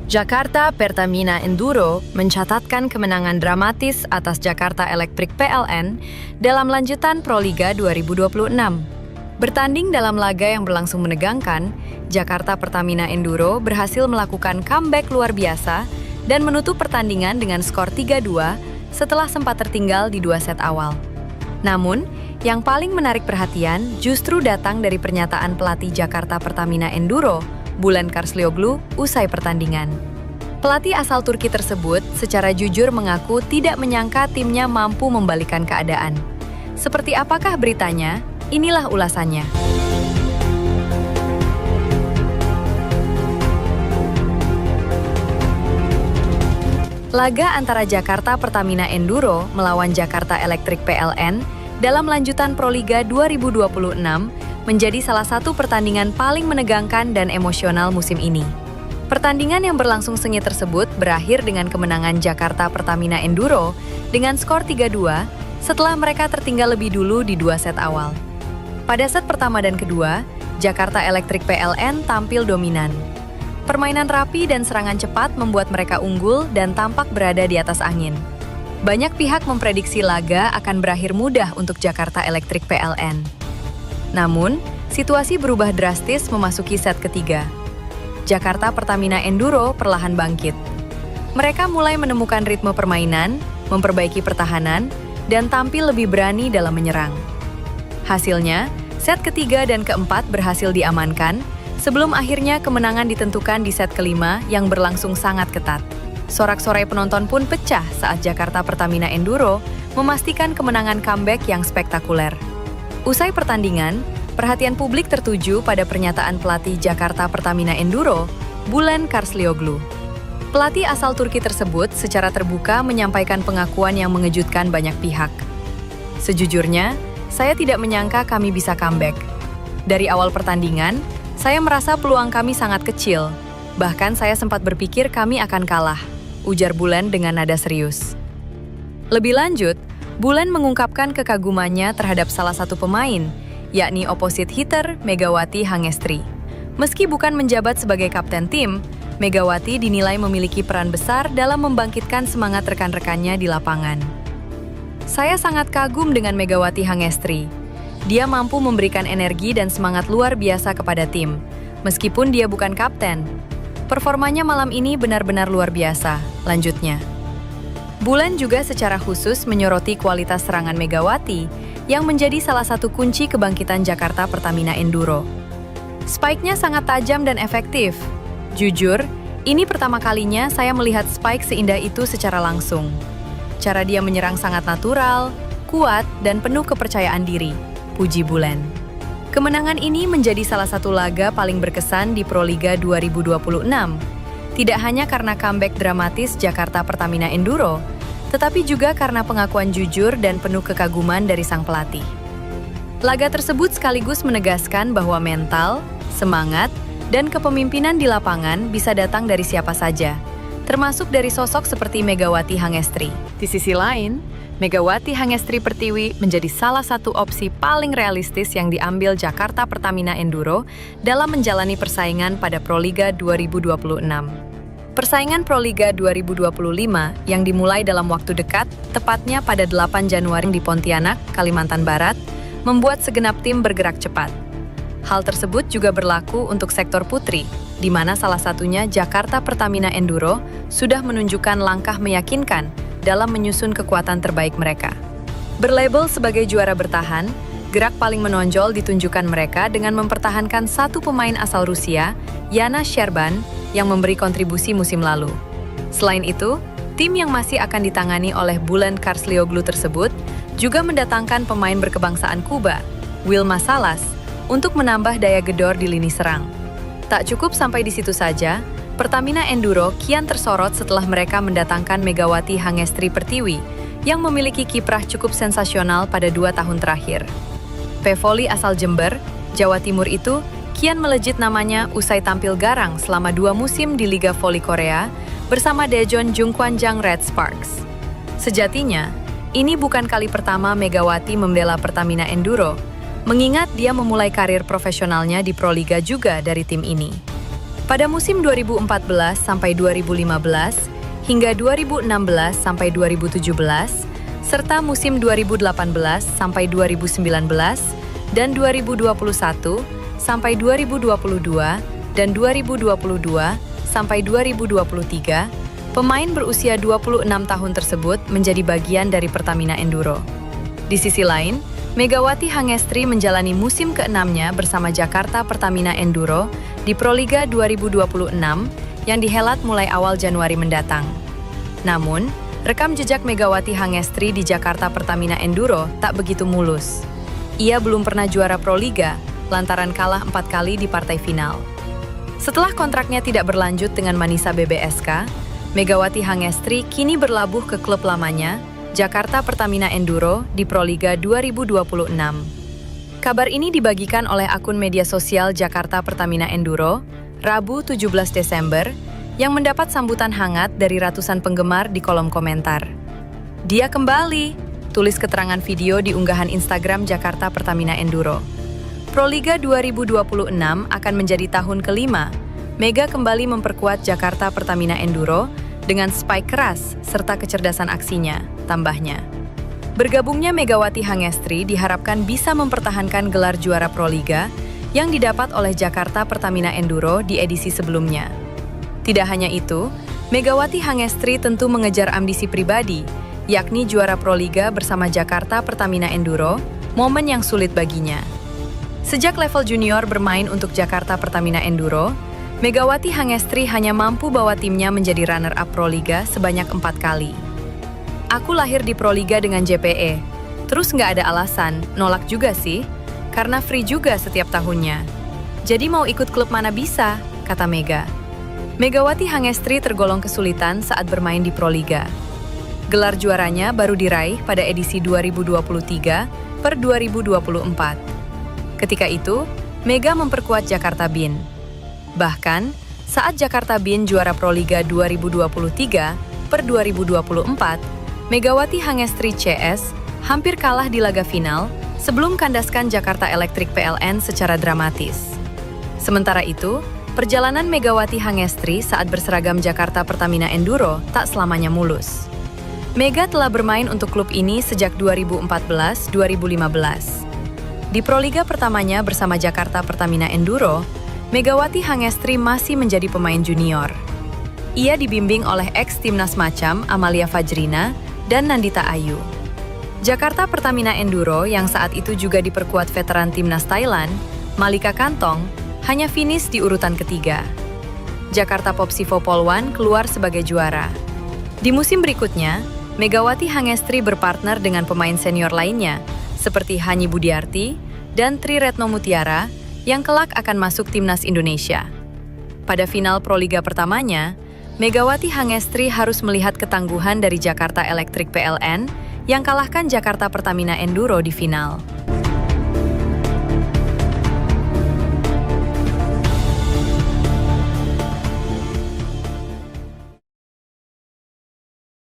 Jakarta Pertamina Enduro mencatatkan kemenangan dramatis atas Jakarta Electric PLN dalam lanjutan Proliga 2026. Bertanding dalam laga yang berlangsung menegangkan, Jakarta Pertamina Enduro berhasil melakukan comeback luar biasa dan menutup pertandingan dengan skor 3-2 setelah sempat tertinggal di 2 set awal. Namun, yang paling menarik perhatian justru datang dari pernyataan pelatih Jakarta Pertamina Enduro, Bülent Karslioglu, usai pertandingan. Pelatih asal Turki tersebut secara jujur mengaku tidak menyangka timnya mampu membalikan keadaan. Seperti apakah beritanya? Inilah ulasannya. Laga antara Jakarta Pertamina Enduro melawan Jakarta Electric PLN dalam lanjutan Proliga 2026 menjadi salah satu pertandingan paling menegangkan dan emosional musim ini. Pertandingan yang berlangsung sengit tersebut berakhir dengan kemenangan Jakarta Pertamina Enduro dengan skor 3-2 setelah mereka tertinggal lebih dulu di 2 set awal. Pada set pertama dan kedua, Jakarta Electric PLN tampil dominan. Permainan rapi dan serangan cepat membuat mereka unggul dan tampak berada di atas angin. Banyak pihak memprediksi laga akan berakhir mudah untuk Jakarta Electric PLN. Namun, situasi berubah drastis memasuki set ketiga. Jakarta Pertamina Enduro perlahan bangkit. Mereka mulai menemukan ritme permainan, memperbaiki pertahanan, dan tampil lebih berani dalam menyerang. Hasilnya, set ketiga dan keempat berhasil diamankan, sebelum akhirnya kemenangan ditentukan di set kelima yang berlangsung sangat ketat. Sorak-sorai penonton pun pecah saat Jakarta Pertamina Enduro memastikan kemenangan comeback yang spektakuler. Usai pertandingan, perhatian publik tertuju pada pernyataan pelatih Jakarta Pertamina Enduro, Bülent Karslioglu. Pelatih asal Turki tersebut secara terbuka menyampaikan pengakuan yang mengejutkan banyak pihak. Sejujurnya, saya tidak menyangka kami bisa comeback. Dari awal pertandingan, saya merasa peluang kami sangat kecil. Bahkan saya sempat berpikir kami akan kalah, ujar Bülent dengan nada serius. Lebih lanjut, Bülent mengungkapkan kekagumannya terhadap salah satu pemain, yakni opposite hitter Megawati Hangestri. Meski bukan menjabat sebagai kapten tim, Megawati dinilai memiliki peran besar dalam membangkitkan semangat rekan-rekannya di lapangan. Saya sangat kagum dengan Megawati Hangestri. Dia mampu memberikan energi dan semangat luar biasa kepada tim, meskipun dia bukan kapten. Performanya malam ini benar-benar luar biasa, lanjutnya. Bülent juga secara khusus menyoroti kualitas serangan Megawati yang menjadi salah satu kunci kebangkitan Jakarta Pertamina Enduro. Spike-nya sangat tajam dan efektif. Jujur, ini pertama kalinya saya melihat spike seindah itu secara langsung. Cara dia menyerang sangat natural, kuat, dan penuh kepercayaan diri, puji Bülent. Kemenangan ini menjadi salah satu laga paling berkesan di Proliga 2026. Tidak hanya karena comeback dramatis Jakarta Pertamina Enduro, tetapi juga karena pengakuan jujur dan penuh kekaguman dari sang pelatih. Laga tersebut sekaligus menegaskan bahwa mental, semangat, dan kepemimpinan di lapangan bisa datang dari siapa saja, termasuk dari sosok seperti Megawati Hangestri. Di sisi lain, Megawati Hangestri Pertiwi menjadi salah satu opsi paling realistis yang diambil Jakarta Pertamina Enduro dalam menjalani persaingan pada Proliga 2026. Persaingan Proliga 2025 yang dimulai dalam waktu dekat, tepatnya pada 8 Januari di Pontianak, Kalimantan Barat, membuat segenap tim bergerak cepat. Hal tersebut juga berlaku untuk sektor putri, di mana salah satunya Jakarta Pertamina Enduro sudah menunjukkan langkah meyakinkan dalam menyusun kekuatan terbaik mereka. Berlabel sebagai juara bertahan, gerak paling menonjol ditunjukkan mereka dengan mempertahankan satu pemain asal Rusia, Yana Sherban, yang memberi kontribusi musim lalu. Selain itu, tim yang masih akan ditangani oleh Bülent Karslioglu tersebut juga mendatangkan pemain berkebangsaan Kuba, Wilma Salas, untuk menambah daya gedor di lini serang. Tak cukup sampai di situ saja, Pertamina Enduro kian tersorot setelah mereka mendatangkan Megawati Hangestri Pertiwi yang memiliki kiprah cukup sensasional pada 2 tahun terakhir. Pevoli asal Jember, Jawa Timur itu kian melejit namanya usai tampil garang selama 2 musim di Liga Voli Korea bersama Daejeon Jungkwanjang Red Sparks. Sejatinya, ini bukan kali pertama Megawati membela Pertamina Enduro, mengingat dia memulai karir profesionalnya di Proliga juga dari tim ini. Pada musim 2014 sampai 2015 hingga 2016 sampai 2017 serta musim 2018 sampai 2019 dan 2021 sampai 2022 dan 2022 sampai 2023, pemain berusia 26 tahun tersebut menjadi bagian dari Pertamina Enduro. Di sisi lain, Megawati Hangestri menjalani musim ke-6-nya bersama Jakarta Pertamina Enduro di Proliga 2026 yang dihelat mulai awal Januari mendatang. Namun, rekam jejak Megawati Hangestri di Jakarta Pertamina Enduro tak begitu mulus. Ia belum pernah juara Proliga lantaran kalah 4 kali di partai final. Setelah kontraknya tidak berlanjut dengan Manisa BBSK, Megawati Hangestri kini berlabuh ke klub lamanya, Jakarta Pertamina Enduro di Proliga 2026. Kabar ini dibagikan oleh akun media sosial Jakarta Pertamina Enduro, Rabu 17 Desember, yang mendapat sambutan hangat dari ratusan penggemar di kolom komentar. "Dia kembali," tulis keterangan video di unggahan Instagram Jakarta Pertamina Enduro. Proliga 2026 akan menjadi tahun kelima. Mega kembali memperkuat Jakarta Pertamina Enduro dengan spike keras serta kecerdasan aksinya, tambahnya. Bergabungnya Megawati Hangestri diharapkan bisa mempertahankan gelar juara Proliga yang didapat oleh Jakarta Pertamina Enduro di edisi sebelumnya. Tidak hanya itu, Megawati Hangestri tentu mengejar ambisi pribadi, yakni juara Proliga bersama Jakarta Pertamina Enduro, momen yang sulit baginya. Sejak level junior bermain untuk Jakarta Pertamina Enduro, Megawati Hangestri hanya mampu bawa timnya menjadi runner-up Proliga sebanyak 4 kali. "Aku lahir di Proliga dengan JPE, terus nggak ada alasan, nolak juga sih, karena free juga setiap tahunnya. Jadi mau ikut klub mana bisa," kata Mega. Megawati Hangestri tergolong kesulitan saat bermain di Proliga. Gelar juaranya baru diraih pada edisi 2023 per 2024. Ketika itu, Mega memperkuat Jakarta Bin. Bahkan, saat Jakarta Bin juara Proliga 2023 per 2024, Megawati Hangestri CS hampir kalah di laga final sebelum kandaskan Jakarta Electric PLN secara dramatis. Sementara itu, perjalanan Megawati Hangestri saat berseragam Jakarta Pertamina Enduro tak selamanya mulus. Mega telah bermain untuk klub ini sejak 2014-2015. Di Proliga pertamanya bersama Jakarta Pertamina Enduro, Megawati Hangestri masih menjadi pemain junior. Ia dibimbing oleh ex-timnas Macam Amalia Fajrina dan Nandita Ayu. Jakarta Pertamina Enduro yang saat itu juga diperkuat veteran timnas Thailand, Malika Kantong, hanya finish di urutan ketiga. Jakarta Popsivo Polwan keluar sebagai juara. Di musim berikutnya, Megawati Hangestri berpartner dengan pemain senior lainnya, seperti Hanyi Budiarti dan Tri Retno Mutiara yang kelak akan masuk timnas Indonesia. Pada final Proliga pertamanya, Megawati Hangestri harus melihat ketangguhan dari Jakarta Electric PLN yang kalahkan Jakarta Pertamina Enduro di final.